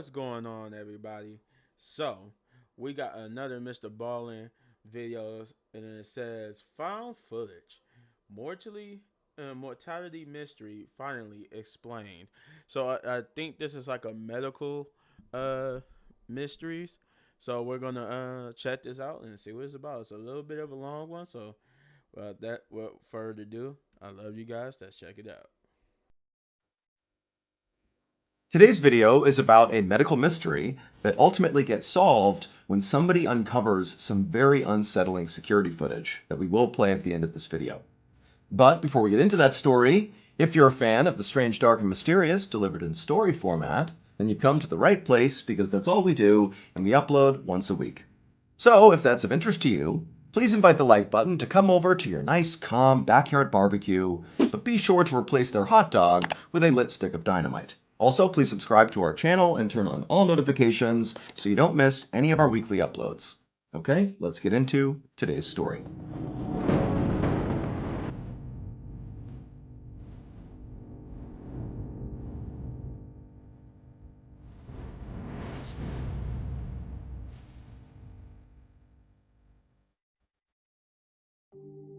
What's going on, everybody? So, we got another MrBallen videos, and it says found footage, mortality mystery finally explained. So I think this is like a medical uh mysteries. So we're gonna check this out and see what it's about. It's a little bit of a long one, so that without further ado, I love you guys. Let's check it out. Today's video is about a medical mystery that ultimately gets solved when somebody uncovers some very unsettling security footage that we will play at the end of this video. But before we get into that story, if you're a fan of the strange, dark, and mysterious delivered in story format, then you've come to the right place because that's all we do and we upload once a week. So if that's of interest to you, please invite the like button to come over to your nice, calm backyard barbecue, but be sure to replace their hot dog with a lit stick of dynamite. Also, please subscribe to our channel and turn on all notifications so you don't miss any of our weekly uploads. Okay, let's get into today's story.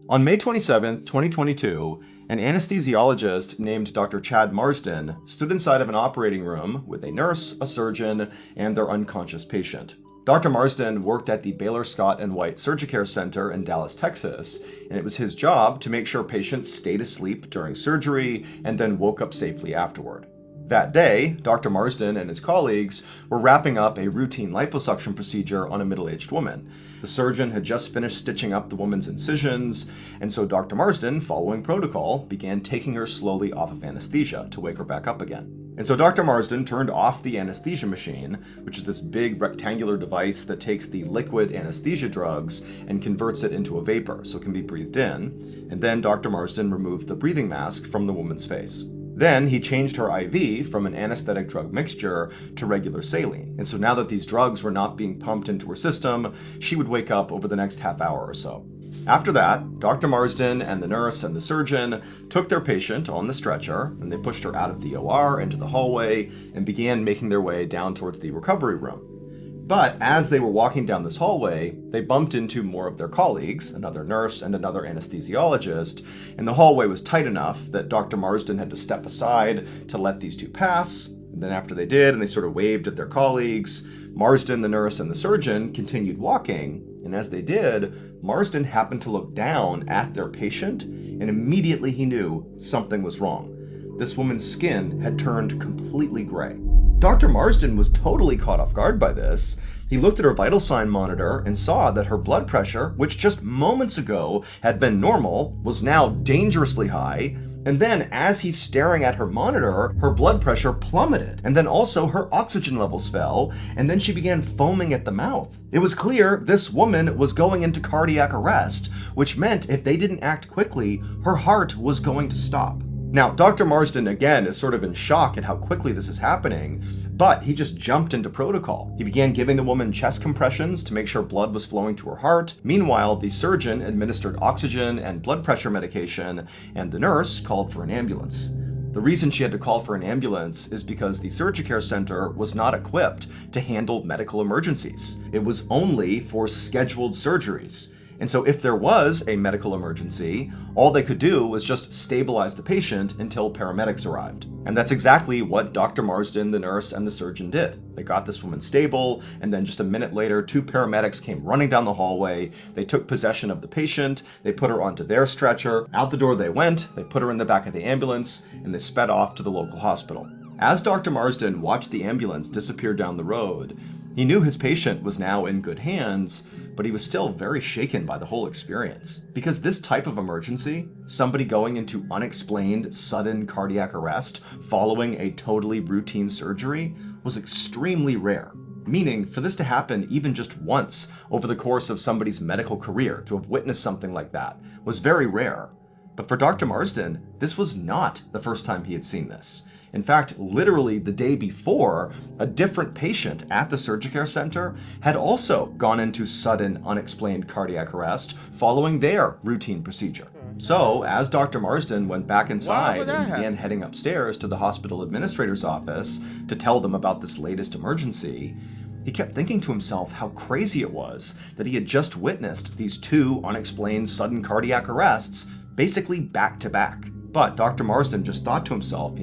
On May 27, 2022, an anesthesiologist named Dr. Chad Marsden stood inside of an operating room with a nurse, a surgeon, and their unconscious patient. Dr. Marsden worked at the Baylor Scott and White Surgicare Center in Dallas, Texas, and it was his job to make sure patients stayed asleep during surgery and then woke up safely afterward. That day, Dr. Marsden and his colleagues were wrapping up a routine liposuction procedure on a middle-aged woman. The surgeon had just finished stitching up the woman's incisions, and so Dr. Marsden, following protocol, began taking her slowly off of anesthesia to wake her back up again. And so Dr. Marsden turned off the anesthesia machine, which is this big rectangular device that takes the liquid anesthesia drugs and converts it into a vapor so it can be breathed in. And then Dr. Marsden removed the breathing mask from the woman's face. Then he changed her IV from an anesthetic drug mixture to regular saline. And so now that these drugs were not being pumped into her system, she would wake up over the next half hour or so. After that, Dr. Marsden and the nurse and the surgeon took their patient on the stretcher and they pushed her out of the OR into the hallway and began making their way down towards the recovery room. But as they were walking down this hallway, they bumped into more of their colleagues, another nurse and another anesthesiologist, and the hallway was tight enough that Dr. Marsden had to step aside to let these two pass. And then after they did, and they sort of waved at their colleagues, Marsden, the nurse, and the surgeon continued walking. And as they did, Marsden happened to look down at their patient, and immediately he knew something was wrong. This woman's skin had turned completely gray. Dr. Marsden was totally caught off guard by this. He looked at her vital sign monitor and saw that her blood pressure, which just moments ago had been normal, was now dangerously high. And then as he's staring at her monitor, her blood pressure plummeted. And then also her oxygen levels fell, and then she began foaming at the mouth. It was clear this woman was going into cardiac arrest, which meant if they didn't act quickly, her heart was going to stop. Now, Dr. Marsden, again, is sort of in shock at how quickly this is happening, but he just jumped into protocol. He began giving the woman chest compressions to make sure blood was flowing to her heart. Meanwhile, the surgeon administered oxygen and blood pressure medication, and the nurse called for an ambulance. The reason she had to call for an ambulance is because the Surgicare Center was not equipped to handle medical emergencies. It was only for scheduled surgeries. And so if there was a medical emergency, all they could do was just stabilize the patient until paramedics arrived. And that's exactly what Dr. Marsden, the nurse, and the surgeon did. They got this woman stable, and then just a minute later, two paramedics came running down the hallway. They took possession of the patient, they put her onto their stretcher, out the door they went, they put her in the back of the ambulance, and they sped off to the local hospital. As Dr. Marsden watched the ambulance disappear down the road, he knew his patient was now in good hands, but he was still very shaken by the whole experience. Because this type of emergency, somebody going into unexplained sudden cardiac arrest following a totally routine surgery, was extremely rare. Meaning, for this to happen even just once over the course of somebody's medical career, to have witnessed something like that, was very rare. But for Dr. Marsden, this was not the first time he had seen this. In fact, literally the day before, a different patient at the Surgicare Center had also gone into sudden, unexplained cardiac arrest following their routine procedure. So, as Dr. Marsden went back Why inside would and that began happen? heading upstairs to the hospital administrator's office to tell them about this latest emergency, he kept thinking to himself how crazy it was that he had just witnessed these two unexplained sudden cardiac arrests basically back to back. But Dr. Marsden just thought to himself,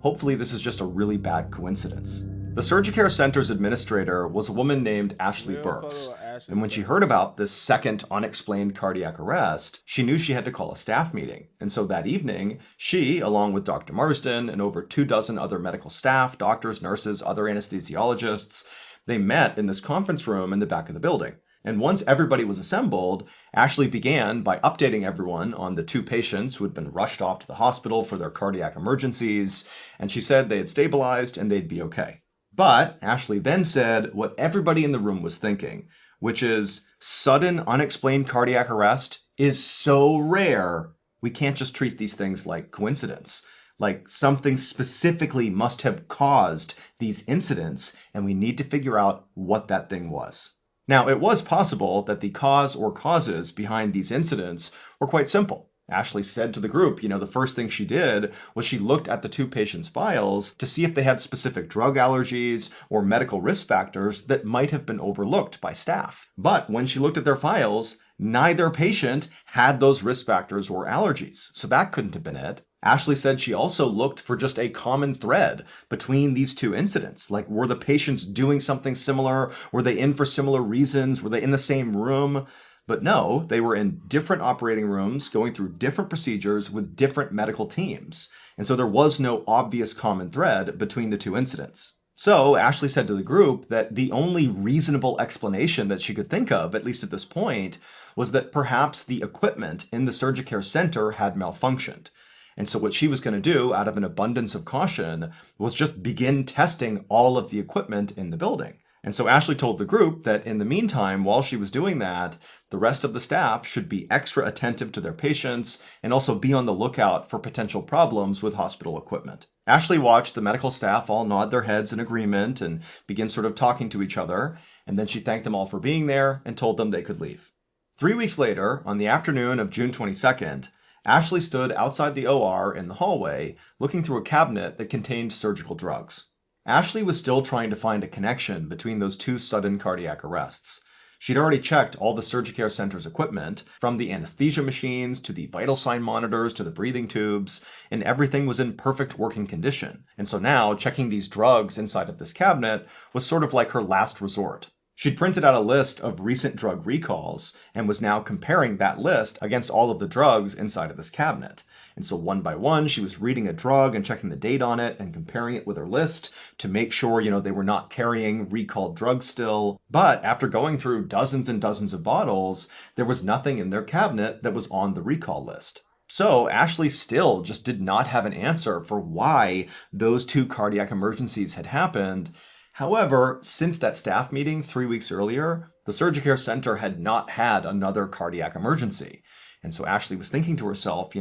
hopefully this is just a really bad coincidence. The Surgicare Center's administrator was a woman named Ashley Real Burks, photo of Ashley and when she Burks. heard about this second unexplained cardiac arrest, she knew she had to call a staff meeting. And so that evening, she, along with Dr. Marsden and over 24 other medical staff, doctors, nurses, other anesthesiologists, they met in this conference room in the back of the building. And once everybody was assembled, Ashley began by updating everyone on the two patients who had been rushed off to the hospital for their cardiac emergencies, and she said they had stabilized and they'd be okay. But Ashley then said what everybody in the room was thinking, which is sudden unexplained cardiac arrest is so rare, we can't just treat these things like coincidence. Like something specifically must have caused these incidents, and we need to figure out what that thing was. Now, it was possible that the cause or causes behind these incidents were quite simple. Ashley said to the group, the first thing she did was she looked at the two patients' files to see if they had specific drug allergies or medical risk factors that might have been overlooked by staff. But when she looked at their files, neither patient had those risk factors or allergies, so that couldn't have been it. Ashley said she also looked for just a common thread between these two incidents. Like, were the patients doing something similar? Were they in for similar reasons? Were they in the same room? But no, they were in different operating rooms, going through different procedures with different medical teams. And so there was no obvious common thread between the two incidents. So Ashley said to the group that the only reasonable explanation that she could think of, at least at this point, was that perhaps the equipment in the Surgicare Center had malfunctioned. And so what she was going to do, out of an abundance of caution, was just begin testing all of the equipment in the building. And so Ashley told the group that in the meantime, while she was doing that, the rest of the staff should be extra attentive to their patients and also be on the lookout for potential problems with hospital equipment. Ashley watched the medical staff all nod their heads in agreement and begin sort of talking to each other, and then she thanked them all for being there and told them they could leave. 3 weeks later, on the afternoon of June 22nd, Ashley stood outside the OR in the hallway looking through a cabinet that contained surgical drugs. Ashley was still trying to find a connection between those two sudden cardiac arrests. She'd already checked all the Surgicare Center's equipment, from the anesthesia machines to the vital sign monitors to the breathing tubes, and everything was in perfect working condition. And so now, checking these drugs inside of this cabinet was sort of like her last resort. She'd printed out a list of recent drug recalls and was now comparing that list against all of the drugs inside of this cabinet. And so one by one, she was reading a drug and checking the date on it and comparing it with her list to make sure, they were not carrying recalled drugs still. But after going through dozens and dozens of bottles, there was nothing in their cabinet that was on the recall list. So Ashley still just did not have an answer for why those two cardiac emergencies had happened. However, since that staff meeting 3 weeks earlier, the Surgicare Center had not had another cardiac emergency. And so Ashley was thinking to herself,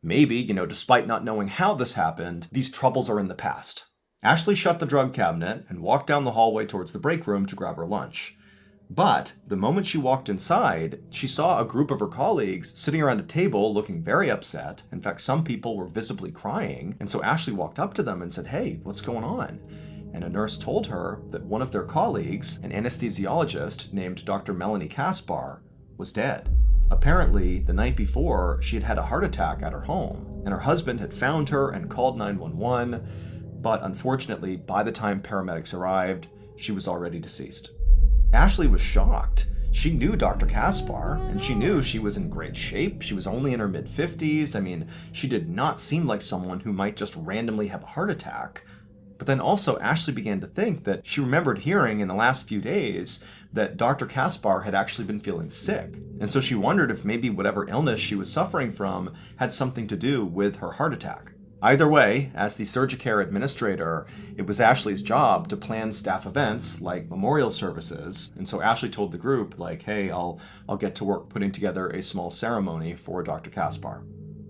maybe, despite not knowing how this happened, these troubles are in the past. Ashley shut the drug cabinet and walked down the hallway towards the break room to grab her lunch. But the moment she walked inside, she saw a group of her colleagues sitting around a table looking very upset. In fact, some people were visibly crying. And so Ashley walked up to them and said, "Hey, what's going on?" And a nurse told her that one of their colleagues, an anesthesiologist named Dr. Melanie Kaspar, was dead. Apparently, the night before, she had had a heart attack at her home, and her husband had found her and called 911, but unfortunately, by the time paramedics arrived, she was already deceased. Ashley was shocked. She knew Dr. Kaspar, and she knew she was in great shape. She was only in her mid-50s. I mean, she did not seem like someone who might just randomly have a heart attack. But then also Ashley began to think that she remembered hearing in the last few days that Dr. Kaspar had actually been feeling sick. And so she wondered if maybe whatever illness she was suffering from had something to do with her heart attack. Either way, as the Surgicare administrator, it was Ashley's job to plan staff events like memorial services. And so Ashley told the group, hey, I'll get to work putting together a small ceremony for Dr. Kaspar.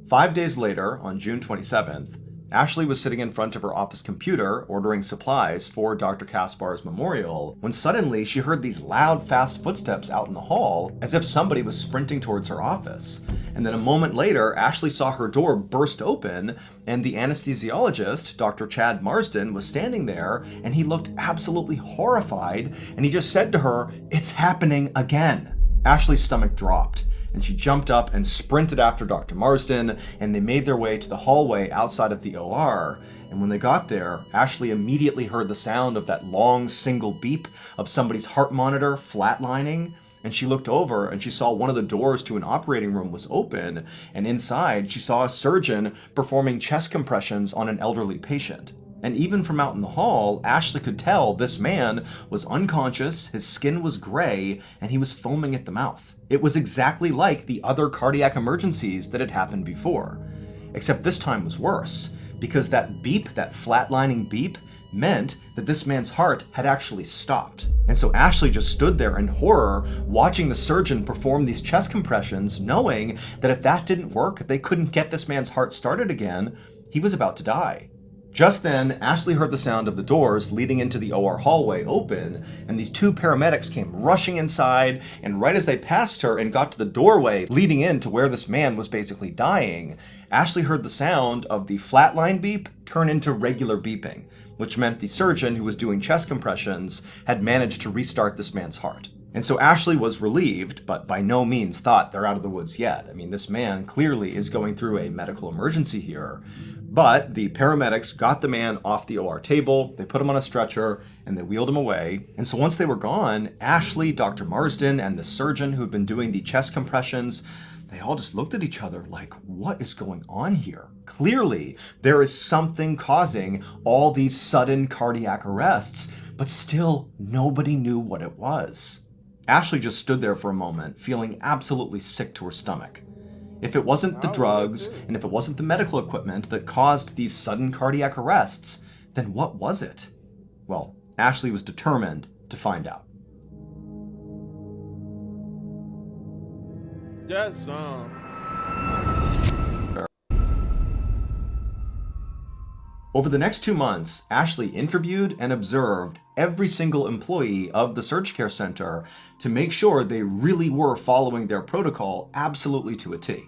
5 days later, on June 27th, Ashley was sitting in front of her office computer ordering supplies for Dr. Kaspar's memorial when suddenly she heard these loud, fast footsteps out in the hall as if somebody was sprinting towards her office. And then a moment later, Ashley saw her door burst open and the anesthesiologist, Dr. Chad Marsden, was standing there, and he looked absolutely horrified, and he just said to her, "It's happening again." Ashley's stomach dropped, and she jumped up and sprinted after Dr. Marsden, and they made their way to the hallway outside of the OR. And when they got there, Ashley immediately heard the sound of that long single beep of somebody's heart monitor flatlining, and she looked over and she saw one of the doors to an operating room was open, and inside she saw a surgeon performing chest compressions on an elderly patient. And even from out in the hall, Ashley could tell this man was unconscious, his skin was gray, and he was foaming at the mouth. It was exactly like the other cardiac emergencies that had happened before. Except this time was worse, because that beep, that flatlining beep, meant that this man's heart had actually stopped. And so Ashley just stood there in horror, watching the surgeon perform these chest compressions, knowing that if that didn't work, if they couldn't get this man's heart started again, he was about to die. Just then, Ashley heard the sound of the doors leading into the OR hallway open, and these two paramedics came rushing inside, and right as they passed her and got to the doorway leading into where this man was basically dying, Ashley heard the sound of the flatline beep turn into regular beeping, which meant the surgeon who was doing chest compressions had managed to restart this man's heart. And so Ashley was relieved, but by no means thought they're out of the woods yet. I mean, this man clearly is going through a medical emergency here. But the paramedics got the man off the OR table, they put him on a stretcher, and they wheeled him away. And so once they were gone, Ashley, Dr. Marsden, and the surgeon who had been doing the chest compressions, they all just looked at each other like, what is going on here? Clearly, there is something causing all these sudden cardiac arrests, but still nobody knew what it was. Ashley just stood there for a moment, feeling absolutely sick to her stomach. If it wasn't the drugs, and if it wasn't the medical equipment that caused these sudden cardiac arrests, then what was it? Well, Ashley was determined to find out. That's Over the next 2 months, Ashley interviewed and observed every single employee of the Surge Care Center to make sure they really were following their protocol absolutely to a T.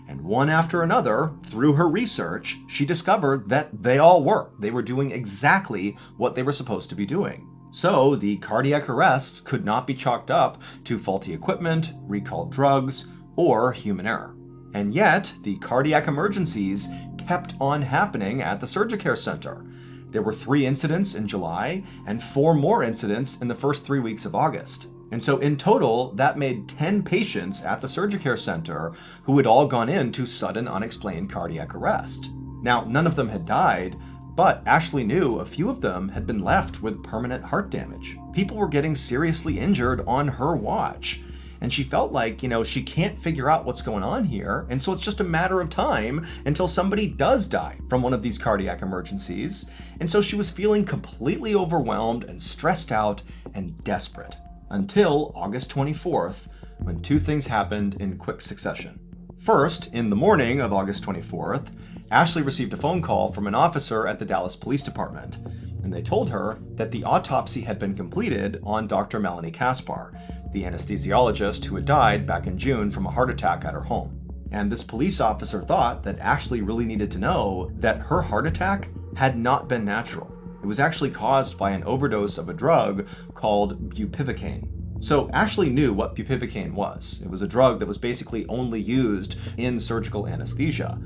And one after another, through her research, she discovered that they all were. They were doing exactly what they were supposed to be doing. So the cardiac arrests could not be chalked up to faulty equipment, recalled drugs, or human error. And yet, the cardiac emergencies kept on happening at the Surgicare Center. There were 3 incidents in July and 4 more incidents in the first 3 weeks of August. And so in total, that made 10 patients at the Surgicare Center who had all gone into sudden unexplained cardiac arrest. Now, none of them had died, but Ashley knew a few of them had been left with permanent heart damage. People were getting seriously injured on her watch. And she felt like, she can't figure out what's going on here. And so it's just a matter of time until somebody does die from one of these cardiac emergencies. And so she was feeling completely overwhelmed and stressed out and desperate. Until August 24th, when 2 things happened in quick succession. First, in the morning of August 24th, Ashley received a phone call from an officer at the Dallas Police Department. And they told her that the autopsy had been completed on Dr. Melanie Kaspar, the anesthesiologist who had died back in June from a heart attack at her home. And this police officer thought that Ashley really needed to know that her heart attack had not been natural. It was actually caused by an overdose of a drug called bupivacaine. So Ashley knew what bupivacaine was. It was a drug that was basically only used in surgical anesthesia.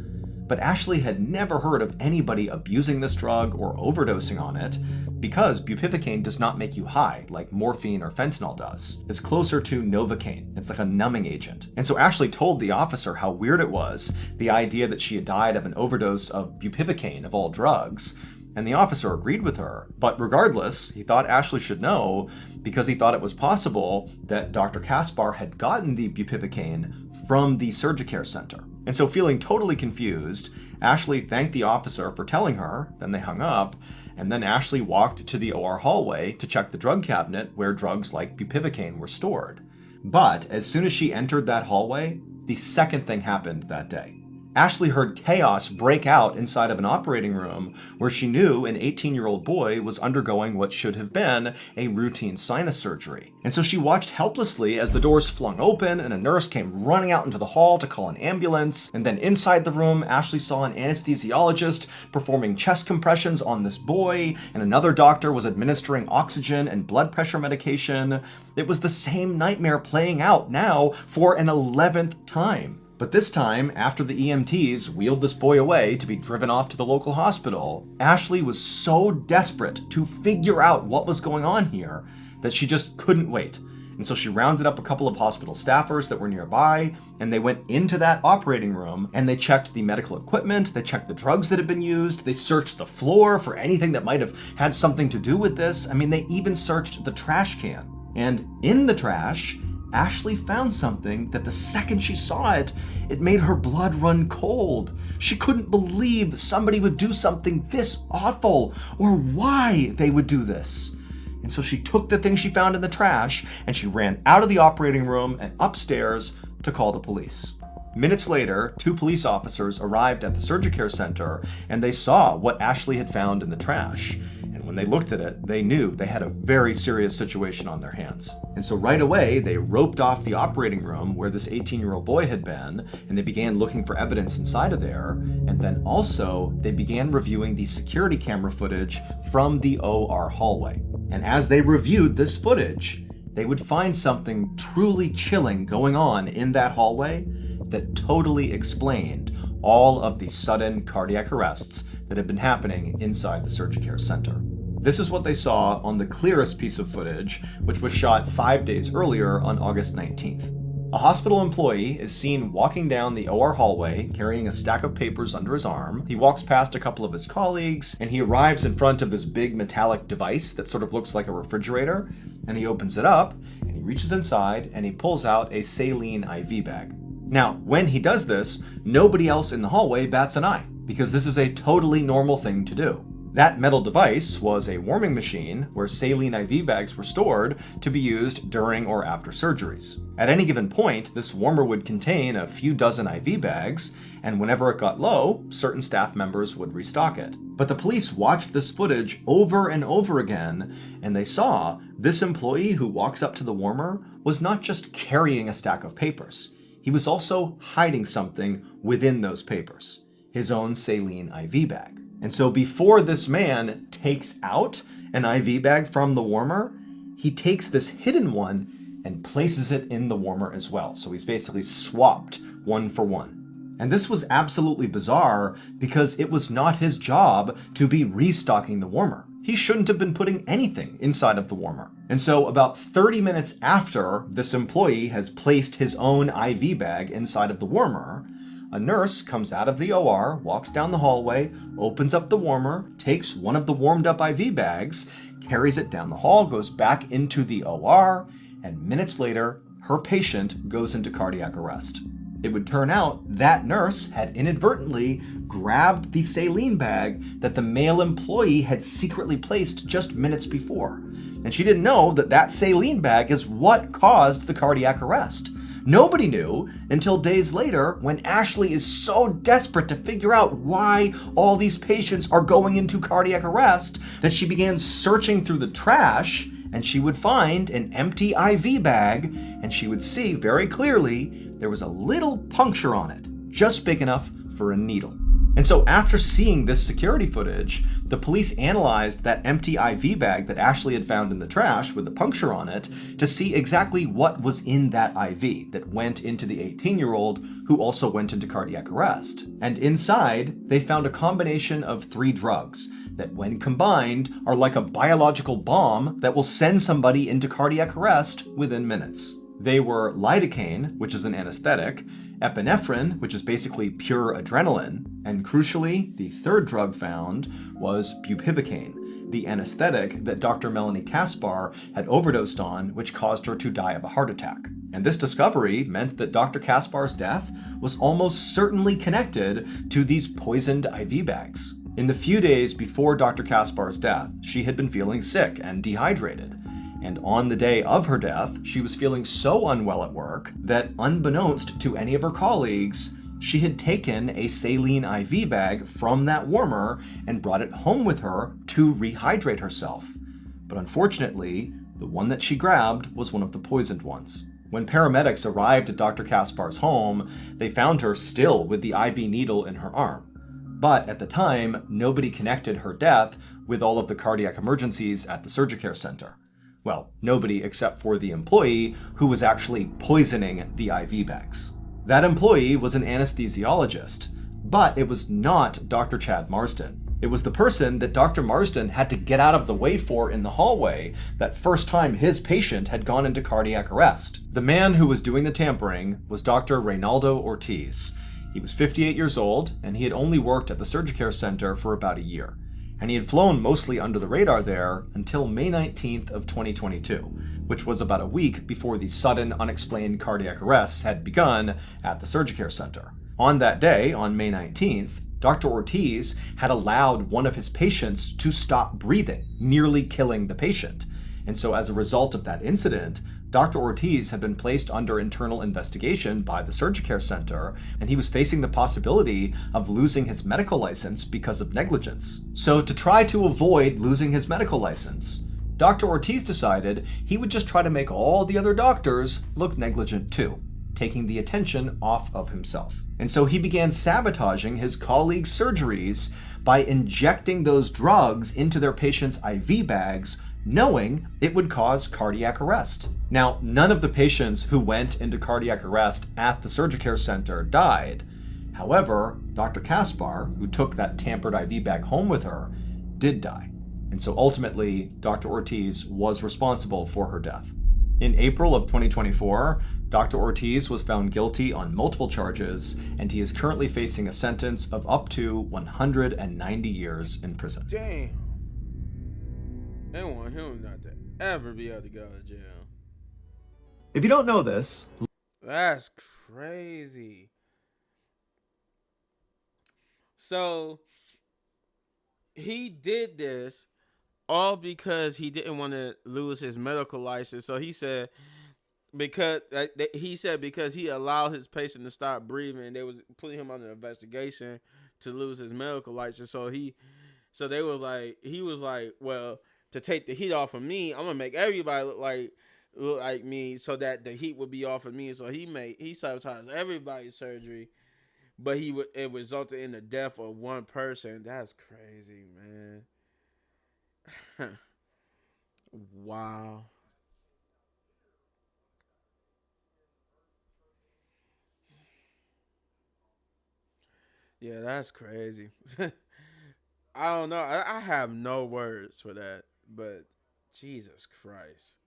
But Ashley had never heard of anybody abusing this drug or overdosing on it, because bupivacaine does not make you high like morphine or fentanyl does. It's closer to Novocaine. It's like a numbing agent. And so Ashley told the officer how weird it was, the idea that she had died of an overdose of bupivacaine of all drugs. And the officer agreed with her. But regardless, he thought Ashley should know because he thought it was possible that Dr. Kaspar had gotten the bupivacaine from the Surgicare Center. And so feeling totally confused, Ashley thanked the officer for telling her, then they hung up, and then Ashley walked to the OR hallway to check the drug cabinet where drugs like bupivacaine were stored. But as soon as she entered that hallway, the second thing happened that day. Ashley heard chaos break out inside of an operating room where she knew an 18-year-old boy was undergoing what should have been a routine sinus surgery. And so she watched helplessly as the doors flung open and a nurse came running out into the hall to call an ambulance. And then inside the room, Ashley saw an anesthesiologist performing chest compressions on this boy, and another doctor was administering oxygen and blood pressure medication. It was the same nightmare playing out now for an 11th time. But this time, after the EMTs wheeled this boy away to be driven off to the local hospital, Ashley was so desperate to figure out what was going on here that she just couldn't wait. And so she rounded up a couple of hospital staffers that were nearby, and they went into that operating room, and they checked the medical equipment, they checked the drugs that had been used, they searched the floor for anything that might have had something to do with this. I mean, they even searched the trash can. And in the trash, Ashley found something that the second she saw it, it made her blood run cold. She couldn't believe somebody would do something this awful, or why they would do this. And so she took the thing she found in the trash and she ran out of the operating room and upstairs to call the police. Minutes later, 2 police officers arrived at the Surgicare Center and they saw what Ashley had found in the trash. And when they looked at it, they knew they had a very serious situation on their hands. And so right away, they roped off the operating room where this 18-year-old boy had been, and they began looking for evidence inside of there. And then also, they began reviewing the security camera footage from the OR hallway. And as they reviewed this footage, they would find something truly chilling going on in that hallway that totally explained all of the sudden cardiac arrests that had been happening inside the Surgicare Center. This is what they saw on the clearest piece of footage, which was shot 5 days earlier on August 19th. A hospital employee is seen walking down the OR hallway carrying a stack of papers under his arm. He walks past a couple of his colleagues and he arrives in front of this big metallic device that sort of looks like a refrigerator, and he opens it up and he reaches inside and he pulls out a saline IV bag. Now, when he does this, nobody else in the hallway bats an eye because this is a totally normal thing to do. That metal device was a warming machine where saline IV bags were stored to be used during or after surgeries. At any given point, this warmer would contain a few dozen IV bags, and whenever it got low, certain staff members would restock it. But the police watched this footage over and over again, and they saw this employee who walks up to the warmer was not just carrying a stack of papers. He was also hiding something within those papers, his own saline IV bag. And so before this man takes out an IV bag from the warmer, he takes this hidden one and places it in the warmer as well. So he's basically swapped one for one. And this was absolutely bizarre because it was not his job to be restocking the warmer. He shouldn't have been putting anything inside of the warmer. And so about 30 minutes after this employee has placed his own IV bag inside of the warmer, a nurse comes out of the OR, walks down the hallway, opens up the warmer, takes one of the warmed up IV bags, carries it down the hall, goes back into the OR, and minutes later, her patient goes into cardiac arrest. It would turn out that nurse had inadvertently grabbed the saline bag that the male employee had secretly placed just minutes before. And she didn't know that that saline bag is what caused the cardiac arrest. Nobody knew until days later when Ashley is so desperate to figure out why all these patients are going into cardiac arrest that she began searching through the trash, and she would find an empty IV bag and she would see very clearly there was a little puncture on it, just big enough for a needle. And so after seeing this security footage, the police analyzed that empty IV bag that Ashley had found in the trash with the puncture on it to see exactly what was in that IV that went into the 18-year-old who also went into cardiac arrest. And inside, they found a combination of 3 drugs that when combined are like a biological bomb that will send somebody into cardiac arrest within minutes. They were lidocaine, which is an anesthetic, epinephrine, which is basically pure adrenaline, and crucially, the 3rd drug found was bupivacaine, the anesthetic that Dr. Melanie Kaspar had overdosed on, which caused her to die of a heart attack. And this discovery meant that Dr. Kaspar's death was almost certainly connected to these poisoned IV bags. In the few days before Dr. Kaspar's death, she had been feeling sick and dehydrated. And on the day of her death, she was feeling so unwell at work that, unbeknownst to any of her colleagues, She had taken a saline IV bag from that warmer and brought it home with her to rehydrate herself. But unfortunately, the one that she grabbed was one of the poisoned ones. When paramedics arrived at Dr. Kaspar's home, they found her still with the IV needle in her arm. But at the time, nobody connected her death with all of the cardiac emergencies at the Surgicare Center. Well, nobody except for the employee who was actually poisoning the IV bags. That employee was an anesthesiologist, but it was not Dr. Chad Marsden. It was the person that Dr. Marsden had to get out of the way for in the hallway that first time his patient had gone into cardiac arrest. The man who was doing the tampering was Dr. Reynaldo Ortiz. He was 58 years old, and he had only worked at the Surgicare Center for about a year. And he had flown mostly under the radar there until May 19th of 2022, which was about a week before the sudden, unexplained cardiac arrests had begun at the Surgicare Center. On that day, on May 19th, Dr. Ortiz had allowed one of his patients to stop breathing, nearly killing the patient. And so as a result of that incident, Dr. Ortiz had been placed under internal investigation by the Surgicare Center, and he was facing the possibility of losing his medical license because of negligence. So to try to avoid losing his medical license, Dr. Ortiz decided he would just try to make all the other doctors look negligent too, taking the attention off of himself. And so he began sabotaging his colleagues' surgeries by injecting those drugs into their patients' IV bags, knowing it would cause cardiac arrest. Now, none of the patients who went into cardiac arrest at the Surgicare Center died. However, Dr. Kaspar, who took that tampered IV bag home with her, did die. And so ultimately, Dr. Ortiz was responsible for her death. In April of 2024, Dr. Ortiz was found guilty on multiple charges, and he is currently facing a sentence of up to 190 years in prison. Damn. They want him not to ever be able to go to jail. If you don't know this, That's crazy. So he did this all because he didn't want to lose his medical license. So he said because he allowed his patient to stop breathing, they was putting him under investigation to lose his medical license. So he was like, well, to take the heat off of me, I'm gonna make everybody look like me, so that the heat would be off of me. So he sabotaged everybody's surgery, but it resulted in the death of one person. That's crazy, man. Wow. Yeah, that's crazy. I don't know. I have no words for that, but Jesus Christ.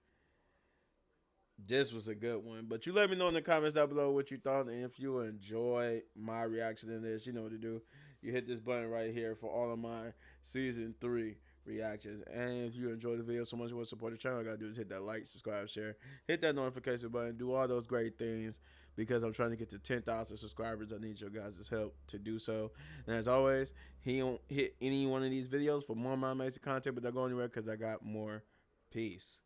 This was a good one. But you let me know in the comments down below what you thought. And if you enjoy my reaction to this, you know what to do. You hit this button right here for all of my season 3 reactions. And if you enjoyed the video so much you want to support the channel, all you gotta do is hit that like, subscribe, share, hit that notification button, do all those great things, because I'm trying to get to 10,000 subscribers. I need your guys' help to do so. And as always, he don't hit any one of these videos for more of my amazing content, but don't go anywhere because I got more. Peace.